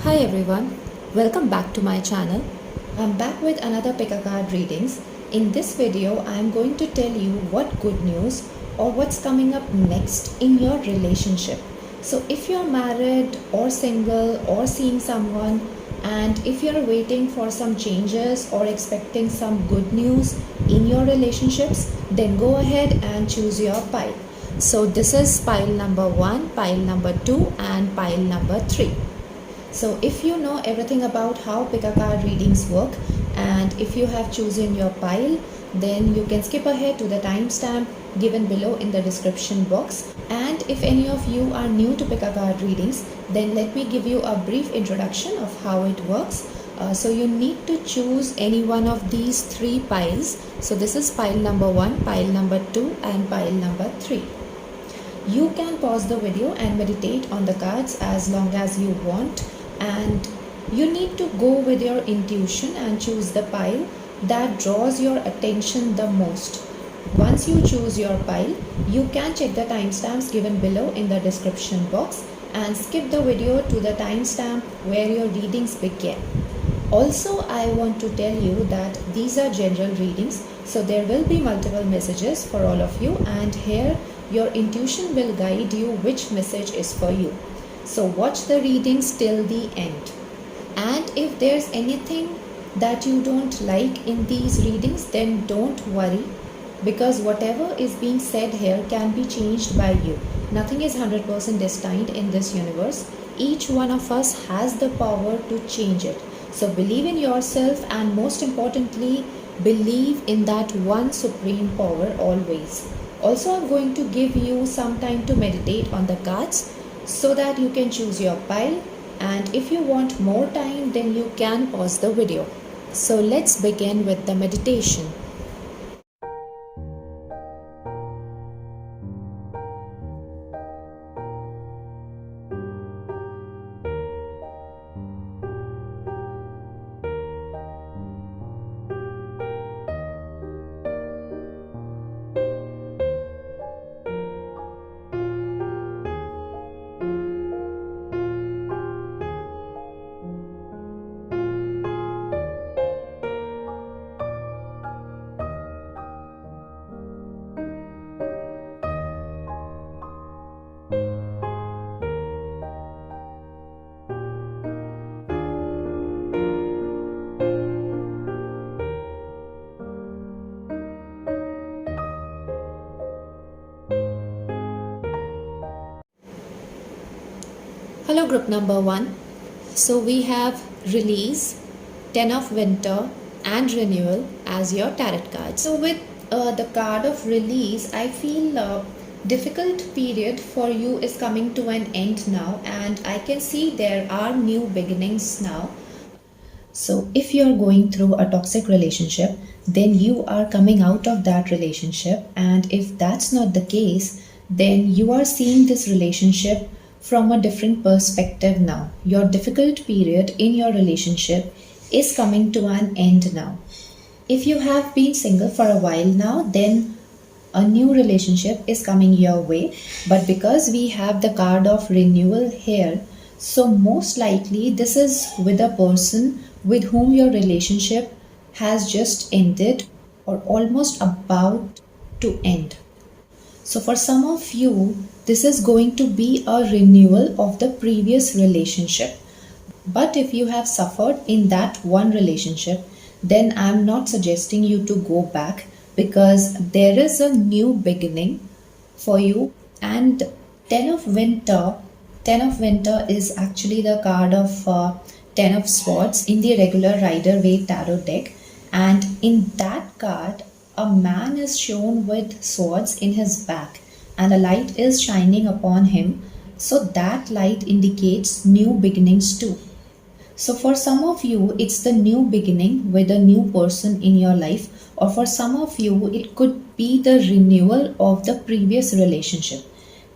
Hi everyone, welcome back to my channel. I'm back with another pick a card readings. In this video, I'm going to tell you what good news or what's coming up next in your relationship. So if you're married or single or seeing someone, and if you're waiting for some changes or expecting some good news in your relationships, then go ahead and choose your pile. So this is pile number 1, pile number 2 and pile number 3. So if you know everything about how pick a card readings work, and if you have chosen your pile, then you can skip ahead to the timestamp given below in the description box. And if any of you are new to pick a card readings, then let me give you a brief introduction of how it works. So you need to choose any one of these 3 piles. So this is pile number 1, pile number 2 and pile number 3. You can pause the video and meditate on the cards as long as you want, and you need to go with your intuition and choose the pile that draws your attention the most. Once you choose your pile, you can check the timestamps given below in the description box and skip the video to the timestamp where your readings begin. Also, I want to tell you that these are general readings, so there will be multiple messages for all of you, and here your intuition will guide you which message is for you. So watch the readings till the end. And if there's anything that you don't like in these readings, then don't worry, because whatever is being said here can be changed by you. Nothing is 100% destined in this universe. Each one of us has the power to change it. So believe in yourself, and most importantly, believe in that one supreme power always. Also, I'm going to give you some time to meditate on the cards so that you can choose your pile, and if you want more time, then you can pause the video. So let's begin with the meditation. Hello group number 1. So we have release, 10 of winter and renewal as your tarot cards. So with the card of release, I feel difficult period for you is coming to an end now, and I can see there are new beginnings now. So if you're going through a toxic relationship, then you are coming out of that relationship, and if that's not the case, then you are seeing this relationship from a different perspective now. Your difficult period in your relationship is coming to an end now. If you have been single for a while now, then a new relationship is coming your way. But because we have the card of renewal here, so most likely this is with a person with whom your relationship has just ended or almost about to end. So for some of you, this is going to be a renewal of the previous relationship. But if you have suffered in that one relationship, then I'm not suggesting you to go back, because there is a new beginning for you. And 10 of winter is actually the card of 10 of swords in the regular Rider-Waite tarot deck. And in that card, a man is shown with swords in his back, and a light is shining upon him. So that light indicates new beginnings too. So for some of you, it's the new beginning with a new person in your life, or for some of you, it could be the renewal of the previous relationship.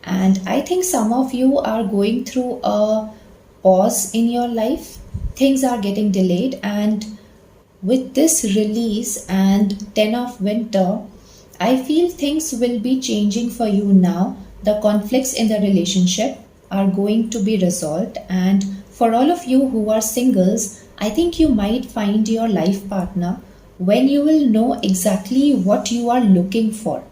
And I think some of you are going through a pause in your life. Things are getting delayed, and with this release and 10 of winter, I feel things will be changing for you now. The conflicts in the relationship are going to be resolved, and For all of you who are singles, I think you might find your life partner when you will know exactly what you are looking for,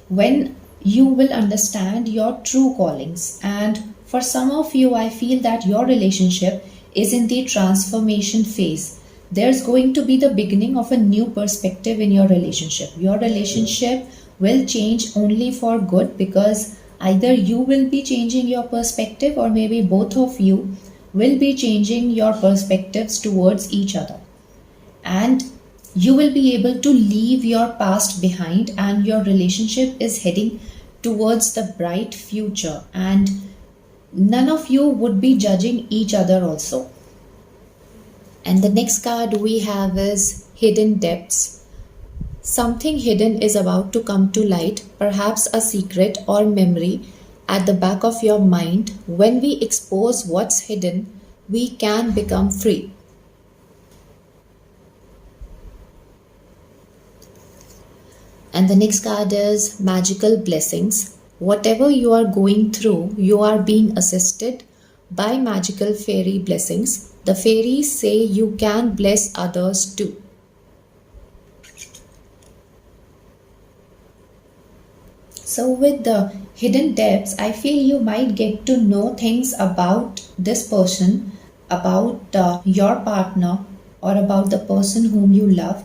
when you will understand your true callings. And for some of you, I feel that your relationship is in the transformation phase. There's going to be the beginning of a new perspective in your relationship. Your relationship will change only for good, because either you will be changing your perspective, or maybe both of you will be changing your perspectives towards each other. And you will be able to leave your past behind, and your relationship is heading towards the bright future, and none of you would be judging each other also. And the next card we have is Hidden Depths. Something hidden is about to come to light, perhaps a secret or memory at the back of your mind. When we expose what's hidden, we can become free. And the next card is Magical Blessings. Whatever you are going through, you are being assisted by magical fairy blessings. The fairies say you can bless others too. So with the Hidden Depths, I feel you might get to know things about this person, about your partner, or about the person whom you love,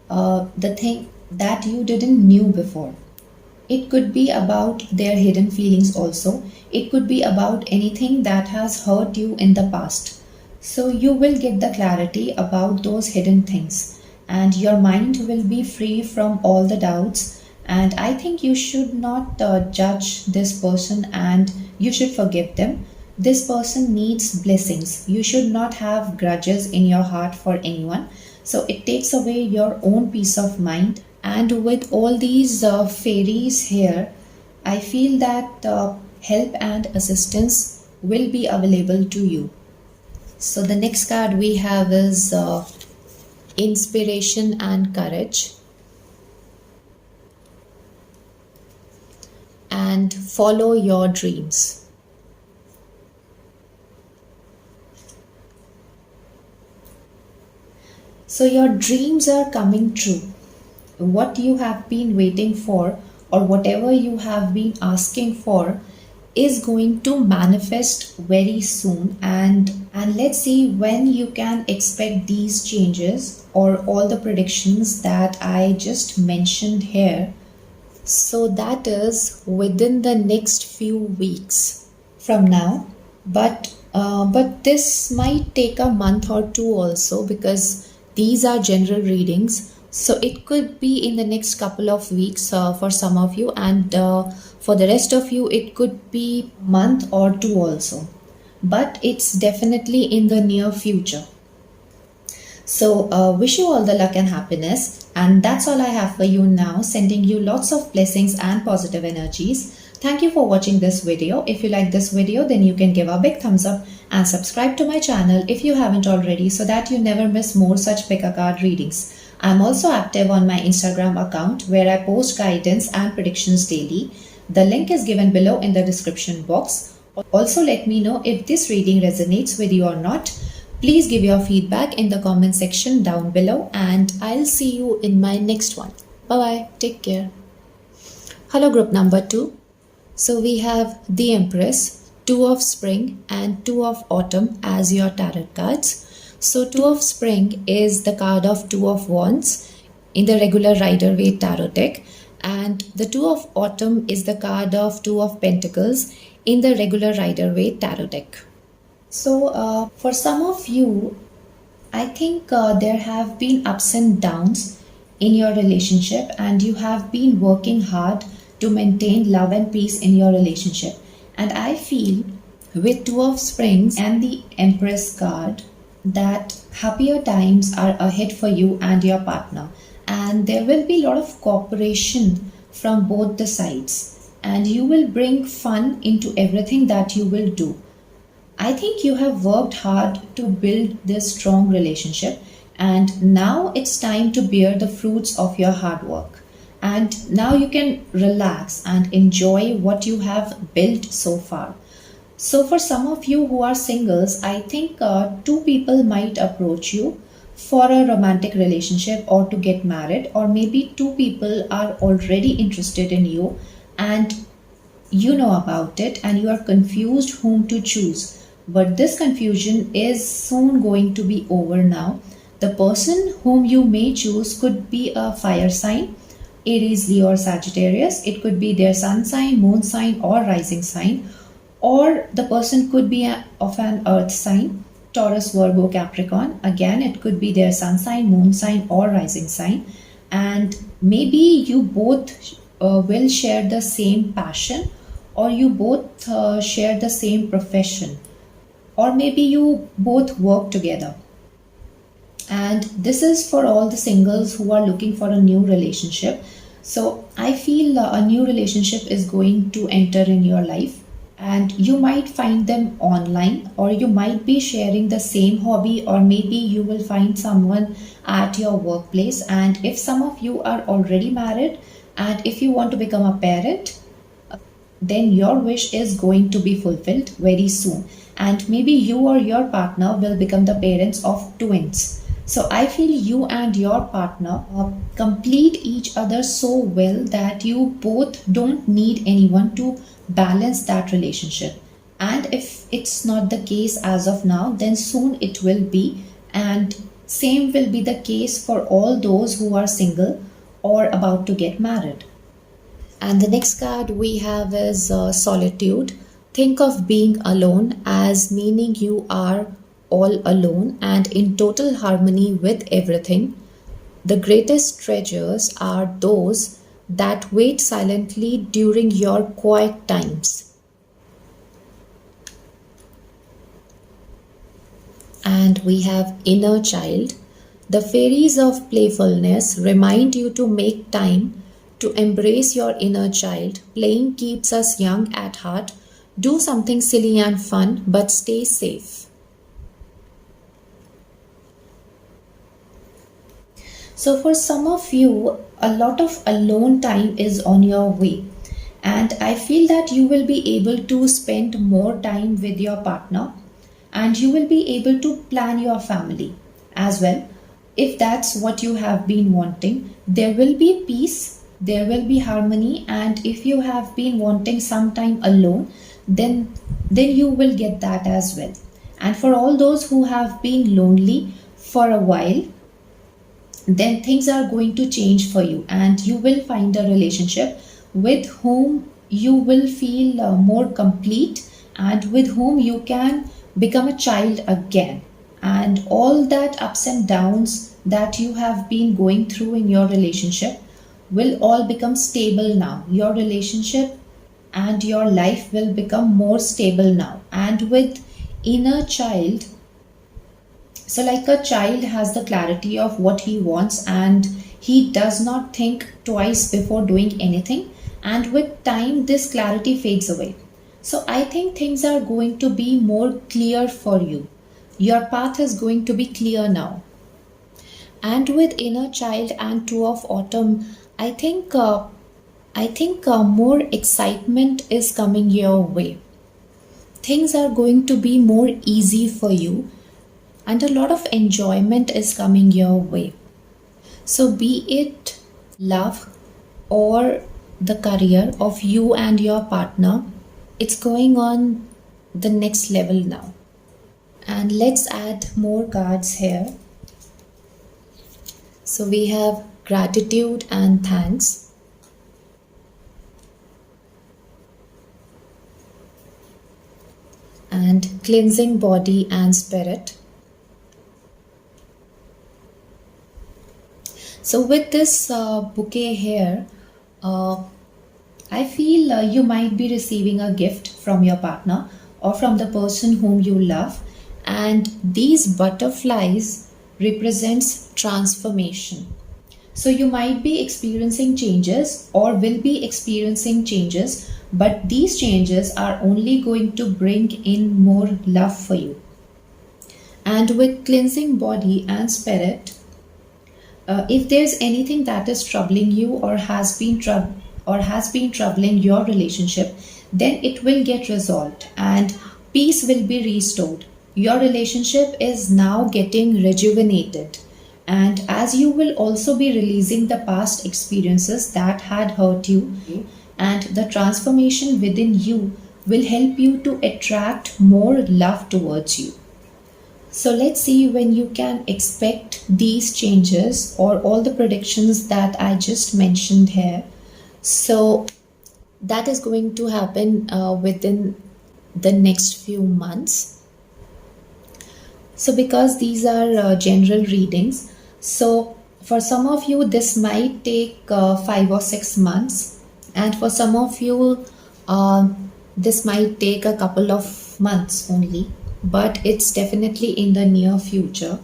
the thing that you didn't knew before. It could be about their hidden feelings also. It could be about anything that has hurt you in the past. So you will get the clarity about those hidden things, and your mind will be free from all the doubts. And I think you should not judge this person, and you should forgive them. This person needs blessings. You should not have grudges in your heart for anyone. So it takes away your own peace of mind. And with all these fairies here, I feel that help and assistance will be available to you. So the next card we have is Inspiration and Courage. And follow your dreams. So your dreams are coming true. What you have been waiting for, or whatever you have been asking for, is going to manifest very soon. And let's see when you can expect these changes, or all the predictions that I just mentioned here. So that is within the next few weeks from now. But this might take a month or two also, because these are general readings. So it could be in the next couple of weeks for some of you, and for the rest of you it could be month or two also. But it's definitely in the near future. So wish you all the luck and happiness, and that's all I have for you now, sending you lots of blessings and positive energies. Thank you for watching this video. If you like this video, then you can give a big thumbs up and subscribe to my channel if you haven't already, so that you never miss more such pick a card readings. I'm also active on my Instagram account, where I post guidance and predictions daily. The link is given below in the description box. Also, let me know if this reading resonates with you or not. Please give your feedback in the comment section down below, and I'll see you in my next one. Bye bye. Take care. Hello, group number 2. So we have the Empress, 2 of Spring and 2 of Autumn as your tarot cards. So 2 of Spring is the card of 2 of Wands in the regular Rider-Waite tarot deck, and the 2 of Autumn is the card of 2 of Pentacles in the regular Rider-Waite tarot deck. So for some of you, I think there have been ups and downs in your relationship, and you have been working hard to maintain love and peace in your relationship. And I feel with 2 of Springs and the Empress card that happier times are ahead for you and your partner, and there will be a lot of cooperation from both the sides, and you will bring fun into everything that you will do. I think you have worked hard to build this strong relationship, and now it's time to bear the fruits of your hard work. And now you can relax and enjoy what you have built so far. So, for some of you who are singles, I think two people might approach you for a romantic relationship or to get married, or maybe two people are already interested in you and you know about it and you are confused whom to choose. But this confusion is soon going to be over now. The person whom you may choose could be a fire sign, Aries, Leo, or Sagittarius. It could be their sun sign, moon sign, or rising sign. Or the person could be of an earth sign, Taurus, Virgo, Capricorn. Again, it could be their sun sign, moon sign, or rising sign. And maybe you both will share the same passion, or you both share the same profession, or maybe you both work together. And this is for all the singles who are looking for a new relationship. So I feel a new relationship is going to enter in your life, and you might find them online, or you might be sharing the same hobby, or maybe you will find someone at your workplace. And if some of you are already married and if you want to become a parent, then your wish is going to be fulfilled very soon. And maybe you or your partner will become the parents of twins. So I feel you and your partner complete each other so well that you both don't need anyone to balance that relationship. And if it's not the case as of now, then soon it will be. And same will be the case for all those who are single or about to get married. And the next card we have is solitude. Think of being alone as meaning you are all alone and in total harmony with everything. The greatest treasures are those that wait silently during your quiet times. And we have inner child. The fairies of playfulness remind you to make time to embrace your inner child. Playing keeps us young at heart. Do something silly and fun, but stay safe. So for some of you, a lot of alone time is on your way. And I feel that you will be able to spend more time with your partner, and you will be able to plan your family as well. If that's what you have been wanting, there will be peace, there will be harmony. And if you have been wanting some time alone, then you will get that as well. And for all those who have been lonely for a while, then things are going to change for you, and you will find a relationship with whom you will feel more complete, and with whom you can become a child again. And all that ups and downs that you have been going through in your relationship will all become stable now. Your relationship and your life will become more stable now. And with inner child, so like a child has the clarity of what he wants, and he does not think twice before doing anything. And with time, this clarity fades away. So I think things are going to be more clear for you. Your path is going to be clear now. And with inner child and two of autumn, I think more excitement is coming your way. Things are going to be more easy for you, and a lot of enjoyment is coming your way. So be it love or the career of you and your partner, it's going on the next level now. And let's add more cards here. So we have gratitude and thanks. And cleansing body and spirit. So with this bouquet here, I feel you might be receiving a gift from your partner or from the person whom you love. And these butterflies represents transformation. So you might be experiencing changes or will be experiencing changes, but these changes are only going to bring in more love for you. And with cleansing body and spirit, if there's anything that is troubling you or has been or has been troubling your relationship, then it will get resolved and peace will be restored. Your relationship is now getting rejuvenated, and as you will also be releasing the past experiences that had hurt you, and the transformation within you will help you to attract more love towards you. So let's see when you can expect these changes or all the predictions that I just mentioned here. So that is going to happen within the next few months. So because these are general readings, so for some of you this might take 5 or 6 months, and for some of you this might take a couple of months only, but it's definitely in the near future.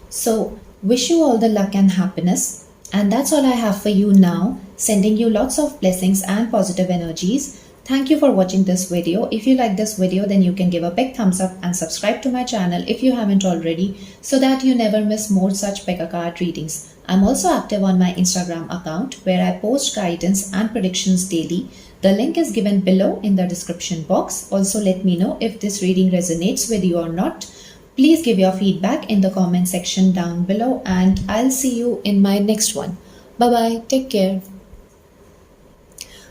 So wish you all the luck and happiness, and that's all I have for you now. Sending you lots of blessings and positive energies. Thank you for watching this video. If you like this video, then you can give a big thumbs up and subscribe to my channel if you haven't already, so that you never miss more such Pekka card readings. I'm also active on my Instagram account where I post guidance and predictions daily. The link is given below in the description box. Also, let me know if this reading resonates with you or not. Please give your feedback in the comment section down below, and I'll see you in my next one. Bye bye. Take care.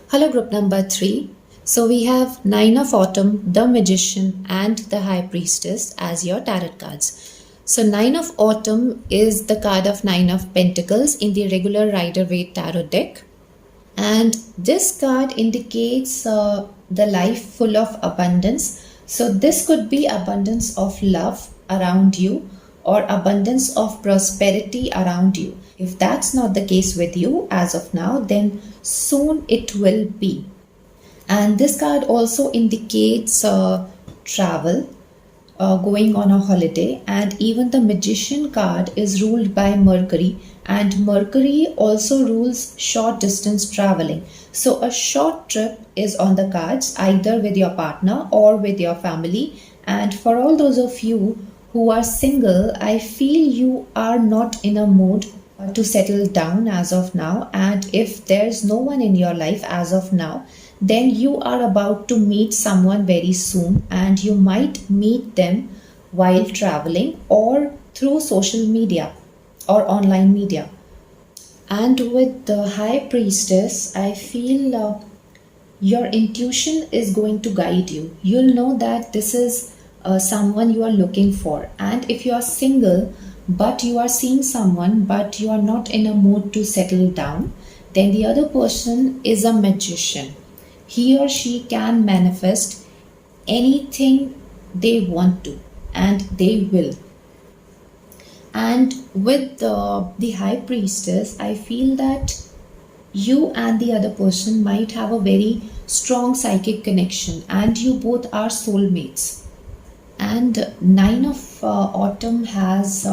Hello, group number 3. So we have 9 of Autumn, the Magician and the High Priestess as your tarot cards. So 9 of Autumn is the card of 9 of Pentacles in the regular Rider-Waite tarot deck. And this card indicates the life full of abundance. So this could be abundance of love around you or abundance of prosperity around you. If that's not the case with you as of now, then soon it will be. And this card also indicates travel, going on a holiday, and even the Magician card is ruled by Mercury, and Mercury also rules short distance traveling. So a short trip is on the cards, either with your partner or with your family. And for all those of you who are single, I feel you are not in a mood to settle down as of now, and if there's no one in your life as of now, then you are about to meet someone very soon, and you might meet them while traveling or through social media or online media. And with the High Priestess, I feel your intuition is going to guide you. You'll know that this is someone you are looking for. And if you are single but you are seeing someone but you are not in a mood to settle down, then the other person is a magician. He or she can manifest anything they want to, and they will. And with the High Priestess, I feel that you and the other person might have a very strong psychic connection, and you both are soulmates. And 9 of Autumn has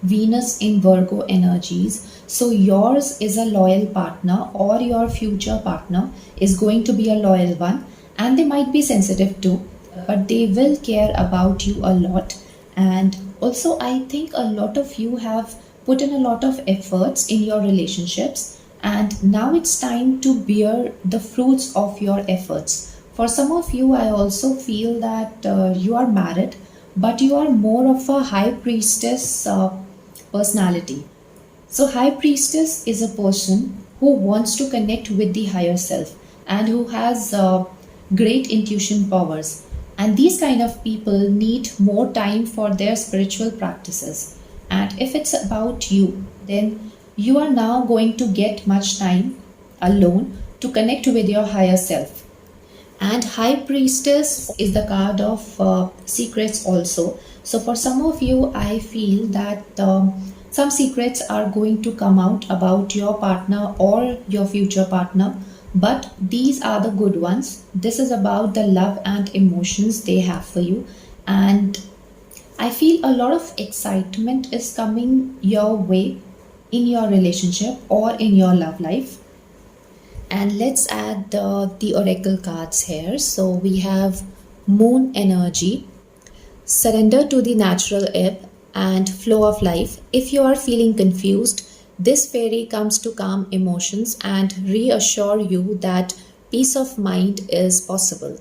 Venus in Virgo energies. So yours is a loyal partner, or your future partner is going to be a loyal one, and they might be sensitive too, but they will care about you a lot. And also, I think a lot of you have put in a lot of efforts in your relationships, and now it's time to bear the fruits of your efforts. For some of you, I also feel that you are married, but you are more of a High Priestess personality. So High Priestess is a person who wants to connect with the higher self and who has great intuition powers. And these kind of people need more time for their spiritual practices. And if it's about you, then you are now going to get much time alone to connect with your higher self. And High Priestess is the card of secrets also. So for some of you, I feel that some secrets are going to come out about your partner or your future partner, but these are the good ones. This is about the love and emotions they have for you, and I feel a lot of excitement is coming your way in your relationship or in your love life. And let's add the oracle cards here. So we have Moon energy, surrender to the natural ebb and flow of life. If you are feeling confused, This fairy comes to calm emotions and reassure you that peace of mind is possible.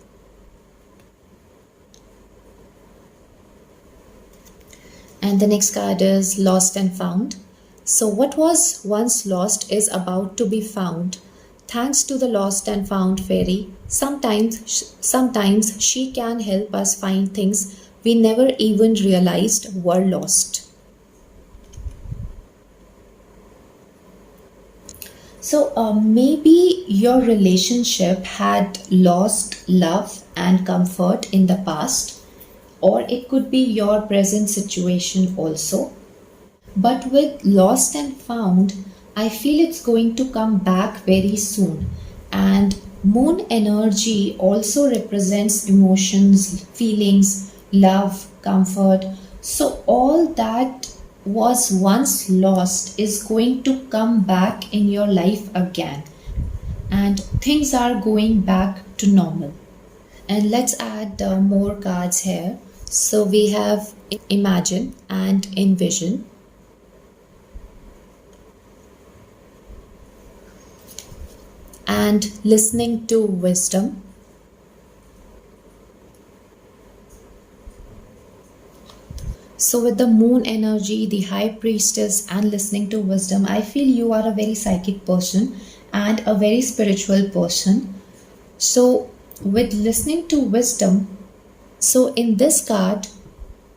And the next card is Lost and Found. So, what was once lost is about to be found. Thanks to the Lost and Found fairy, sometimes she can help us find things we never even realized were lost. So, maybe your relationship had lost love and comfort in the past, or it could be your present situation also. But with Lost and Found, I feel it's going to come back very soon. And moon energy also represents emotions, feelings, love, comfort. So, all that was once lost is going to come back in your life again. And things are going back to normal. And let's add more cards here. So we have Imagine and Envision. And Listening to Wisdom. So with the moon energy, the high priestess and listening to wisdom, I feel you are a very psychic person and a very spiritual person. So with listening to wisdom, so in this card,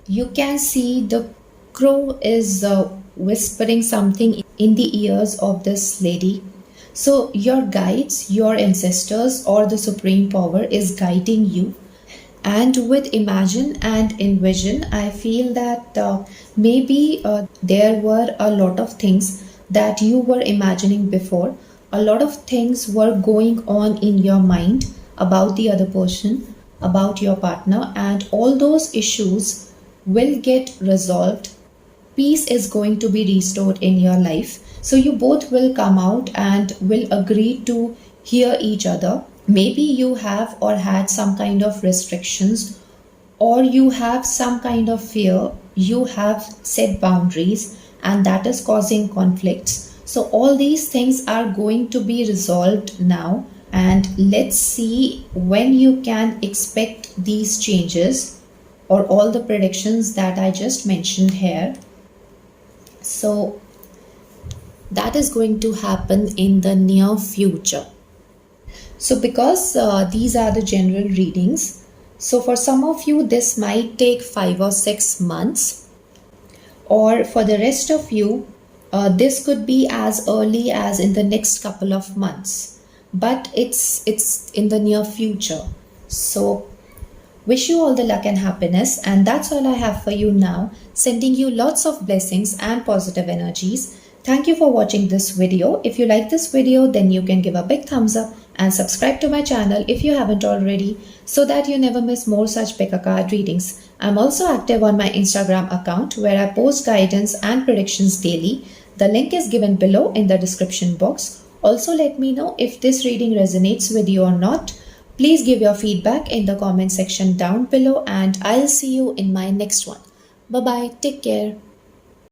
you can see the crow is whispering something in the ears of this lady. So your guides, your ancestors, or the supreme power is guiding you. And with Imagine and Envision, I feel that maybe there were a lot of things that you were imagining before. A lot of things were going on in your mind about the other person, about your partner, and all those issues will get resolved. Peace is going to be restored in your life. So you both will come out and will agree to hear each other. Maybe you have or had some kind of restrictions, or you have some kind of fear, you have set boundaries, and that is causing conflicts. So all these things are going to be resolved now, and let's see when you can expect these changes or all the predictions that I just mentioned here. So that is going to happen in the near future. So because these are the general readings, so for some of you this might take 5 or 6 months, or for the rest of you this could be as early as in the next couple of months, but it's in the near future. So wish you all the luck and happiness, and that's all I have for you now. Sending you lots of blessings and positive energies. Thank you for watching this video. If you like this video, then you can give a big thumbs up and subscribe to my channel if you haven't already, so that you never miss more such pick a card readings. I'm also active on my Instagram account where I post guidance and predictions daily. The link is given below in the description box. Also let me know if this reading resonates with you or not. Please give your feedback in the comment section down below, and I'll see you in my next one. Bye bye. Take care.